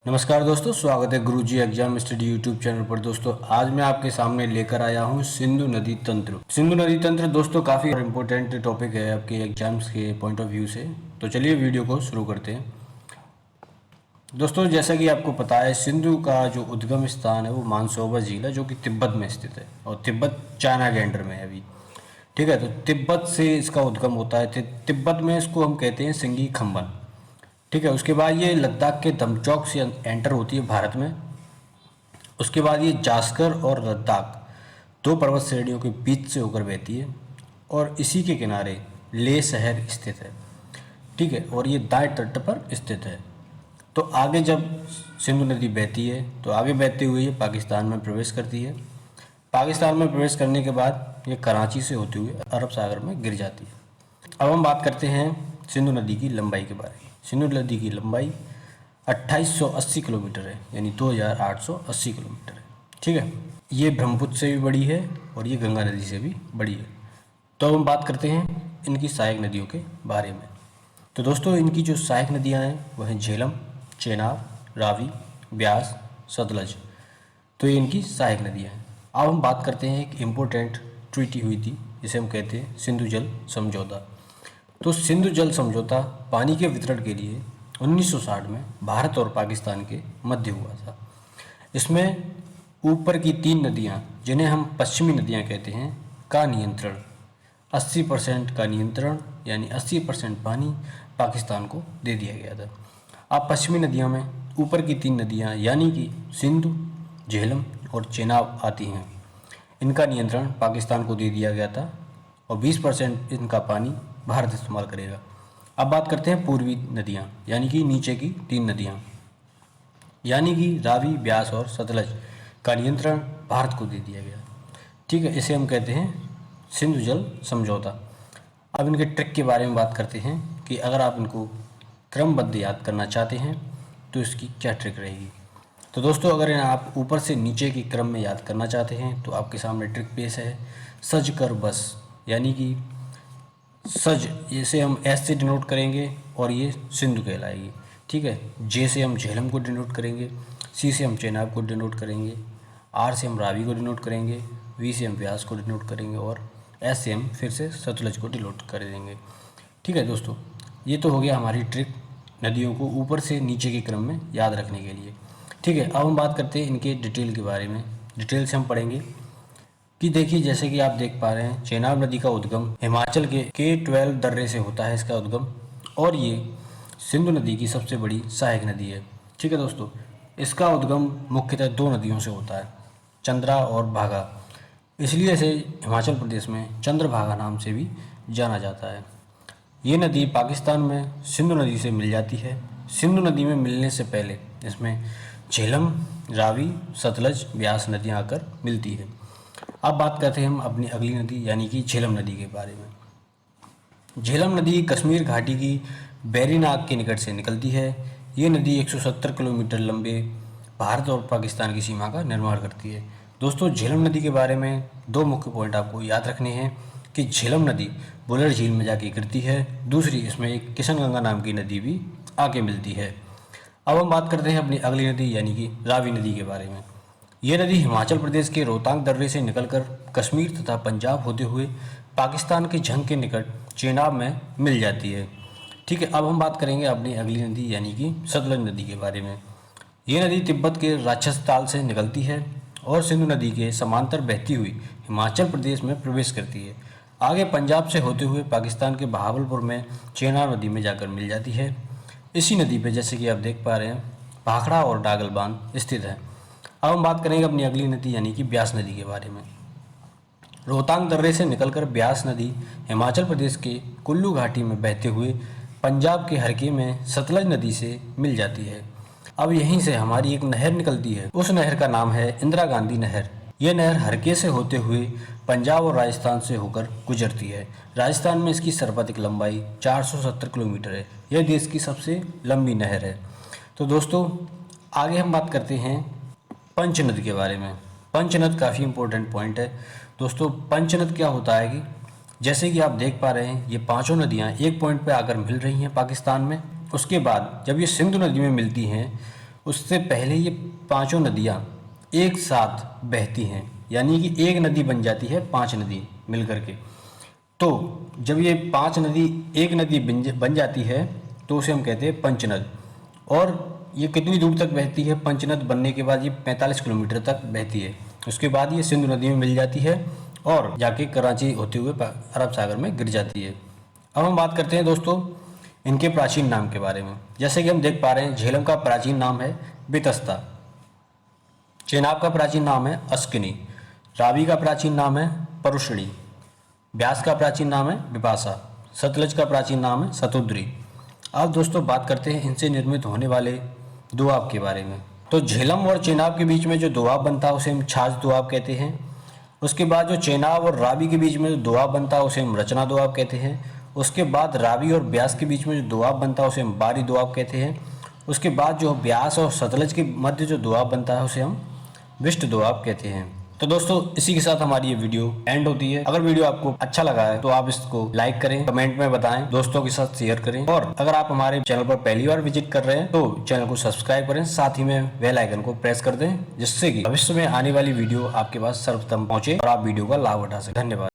नमस्कार दोस्तों, स्वागत है गुरुजी एग्जाम स्टडी यूट्यूब चैनल पर। दोस्तों आज मैं आपके सामने लेकर आया हूं सिंधु नदी तंत्र। सिंधु नदी तंत्र दोस्तों काफ़ी इम्पोर्टेंट टॉपिक है आपके एग्जाम्स के पॉइंट ऑफ व्यू से। तो चलिए वीडियो को शुरू करते हैं। दोस्तों जैसा कि आपको पता है, सिंधु का जो उद्गम स्थान है वो मानसरोवर झील है, जो कि तिब्बत में स्थित है और तिब्बत चाइना के अंडर में है अभी। ठीक है, तो तिब्बत से इसका उद्गम होता है। तिब्बत में इसको हम कहते हैं सिंगी खम्बन। ठीक है, उसके बाद ये लद्दाख के दमचौक से एंटर होती है भारत में। उसके बाद ये जास्कर और लद्दाख दो पर्वत श्रेणियों के बीच से होकर बहती है और इसी के किनारे लेह शहर स्थित है। ठीक है, और ये दाएं तट पर स्थित है। तो आगे जब सिंधु नदी बहती है तो आगे बहते हुए ये पाकिस्तान में प्रवेश करती है। पाकिस्तान में प्रवेश करने के बाद ये कराची से होते हुए अरब सागर में गिर जाती है। अब हम बात करते हैं सिंधु नदी की लंबाई के बारे में। सिंधु नदी की लंबाई 2880 किलोमीटर है, यानी 2880 किलोमीटर है। ठीक है, ये ब्रह्मपुत्र से भी बड़ी है और ये गंगा नदी से भी बड़ी है। तो अब हम बात करते हैं इनकी सहायक नदियों के बारे में। तो दोस्तों इनकी जो सहायक नदियाँ हैं वह हैं झेलम, चेनाब, रावी, ब्यास, सतलज। तो ये इनकी सहायक नदियाँ हैं। अब हम बात करते हैं एक इम्पोर्टेंट ट्रीटी हुई थी जिसे हम कहते हैं सिंधु जल समझौता। तो सिंधु जल समझौता पानी के वितरण के लिए 1960 में भारत और पाकिस्तान के मध्य हुआ था। इसमें ऊपर की तीन नदियां, जिन्हें हम पश्चिमी नदियां कहते हैं, का नियंत्रण 80% का नियंत्रण, यानी 80% पानी पाकिस्तान को दे दिया गया था। अब पश्चिमी नदियों में ऊपर की तीन नदियां यानी कि सिंधु, झेलम और चेनाब आती हैं। इनका नियंत्रण पाकिस्तान को दे दिया गया था और 20% इनका पानी भारत इस्तेमाल करेगा। अब बात करते हैं पूर्वी नदियाँ, यानी कि नीचे की तीन नदियाँ, यानी कि रावी, ब्यास और सतलज का नियंत्रण भारत को दे दिया गया। ठीक है, इसे हम कहते हैं सिंधु जल समझौता। अब इनके ट्रिक के बारे में बात करते हैं कि अगर आप इनको क्रमबद्ध याद करना चाहते हैं तो इसकी क्या ट्रिक रहेगी। तो दोस्तों अगर आप ऊपर से नीचे के क्रम में याद करना चाहते हैं तो आपके सामने ट्रिक पेश है, सज कर बस, यानी कि सज, इसे हम एस से डिनोट करेंगे और ये सिंधु कहलाएगी। ठीक है, जे से हम झेलम को डिनोट करेंगे, सी से हम चेनाब को डिनोट करेंगे, आर से हम रावी को डिनोट करेंगे, वी से हम व्यास को डिनोट करेंगे और एस से हम फिर से सतलज को डिनोट कर देंगे। ठीक है दोस्तों, ये तो हो गया हमारी ट्रिक नदियों को ऊपर से नीचे के क्रम में याद रखने के लिए। ठीक है, अब हम बात करते हैं इनके डिटेल के बारे में। डिटेल से हम पढ़ेंगे कि देखिए, जैसे कि आप देख पा रहे हैं, चेनाब नदी का उद्गम हिमाचल के K12 दर्रे से होता है इसका उद्गम, और ये सिंधु नदी की सबसे बड़ी सहायक नदी है। ठीक है दोस्तों, इसका उद्गम मुख्यतः दो नदियों से होता है, चंद्रा और भागा। इसलिए इसे हिमाचल प्रदेश में चंद्रभागा नाम से भी जाना जाता है। ये नदी पाकिस्तान में सिंधु नदी से मिल जाती है। सिंधु नदी में मिलने से पहले इसमें झेलम, रावी, सतलज, ब्यास नदियाँ आकर मिलती है। अब बात करते हैं हम अपनी अगली नदी यानी कि झेलम नदी के बारे में। झेलम नदी कश्मीर घाटी की बैरीनाग के निकट से निकलती है। ये नदी 170 किलोमीटर लंबे भारत और पाकिस्तान की सीमा का निर्माण करती है। दोस्तों झेलम नदी के बारे में दो मुख्य पॉइंट आपको याद रखने हैं कि झेलम नदी बुलर झील में जाके गिरती है, दूसरी इसमें एक किशनगंगा नाम की नदी भी आके मिलती है। अब हम बात करते हैं अपनी अगली नदी यानी कि रावी नदी के बारे में। ये नदी हिमाचल प्रदेश के रोहतांग दर्रे से निकलकर कश्मीर तथा पंजाब होते हुए पाकिस्तान के झंग के निकट चेनाब में मिल जाती है। ठीक है, अब हम बात करेंगे अपनी अगली नदी यानी कि सतलज नदी के बारे में। ये नदी तिब्बत के राक्षस ताल से निकलती है और सिंधु नदी के समांतर बहती हुई हिमाचल प्रदेश में प्रवेश करती है। आगे पंजाब से होते हुए पाकिस्तान के बहावलपुर में चेनाब नदी में जाकर मिल जाती है। इसी नदी पर जैसे कि आप देख पा रहे हैं, भाखड़ा और डागल बांध स्थित है। अब हम बात करेंगे अपनी अगली नदी यानी कि ब्यास नदी के बारे में। रोहतांग दर्रे से निकलकर ब्यास नदी हिमाचल प्रदेश के कुल्लू घाटी में बहते हुए पंजाब के हरके में सतलज नदी से मिल जाती है। अब यहीं से हमारी एक नहर निकलती है। उस नहर का नाम है इंदिरा गांधी नहर। यह नहर हरके से होते हुए पंजाब और राजस्थान से होकर गुजरती है। राजस्थान में इसकी सर्वाधिक लंबाई 470 किलोमीटर है। यह देश की सबसे लंबी नहर है। तो दोस्तों आगे हम बात करते हैं पंचनद के बारे में। पंचनद काफ़ी इंपॉर्टेंट पॉइंट है दोस्तों। पंचनद क्या होता है कि जैसे कि आप देख पा रहे हैं, ये पांचों नदियां एक पॉइंट पे आकर मिल रही हैं पाकिस्तान में। उसके बाद जब ये सिंधु नदी में मिलती हैं उससे पहले ये पांचों नदियाँ एक साथ बहती हैं, यानी कि एक नदी बन जाती है 5 नदी मिल करके। तो जब ये 5 नदी एक नदी बन जाती है तो उसे हम कहते हैं पंचनद। और ये कितनी दूर तक बहती है? पंचनद बनने के बाद ये 45 किलोमीटर तक बहती है। उसके बाद ये सिंधु नदी में मिल जाती है और जाके कराची होते हुए अरब सागर में गिर जाती है। अब हम बात करते हैं दोस्तों इनके प्राचीन नाम के बारे में। जैसे कि हम देख पा रहे हैं, झेलम का प्राचीन नाम है बितस्ता, चेनाब का प्राचीन नाम है अस्किनी, रावी का प्राचीन नाम है परुषणी, ब्यास का प्राचीन नाम है बिपाशा, सतलज का प्राचीन नाम है सतुद्री। अब दोस्तों बात करते हैं इनसे निर्मित होने वाले दोआब के बारे में। तो झेलम और चेनाब के बीच में जो दोआब बनता है उसे हम छाछ दोआब कहते हैं। उसके बाद जो चेनाब और रावी के बीच में जो दोआब बनता है उसे हम रचना दोआब कहते हैं। उसके बाद रावी और ब्यास के बीच में जो दोआब बनता है उसे हम बारी दोआब कहते हैं। उसके बाद जो ब्यास और सतलज के मध्य जो दोआब बनता है उसे हम विष्ट दोआब कहते हैं। तो दोस्तों इसी के साथ हमारी ये वीडियो एंड होती है। अगर वीडियो आपको अच्छा लगा है तो आप इसको लाइक करें, कमेंट में बताएं, दोस्तों के साथ शेयर करें, और अगर आप हमारे चैनल पर पहली बार विजिट कर रहे हैं तो चैनल को सब्सक्राइब करें, साथ ही में बेल आइकन को प्रेस कर दें, जिससे कि भविष्य में आने वाली वीडियो आपके पास सर्वप्रथम पहुंचे और आप वीडियो का लाभ उठा सकें। धन्यवाद।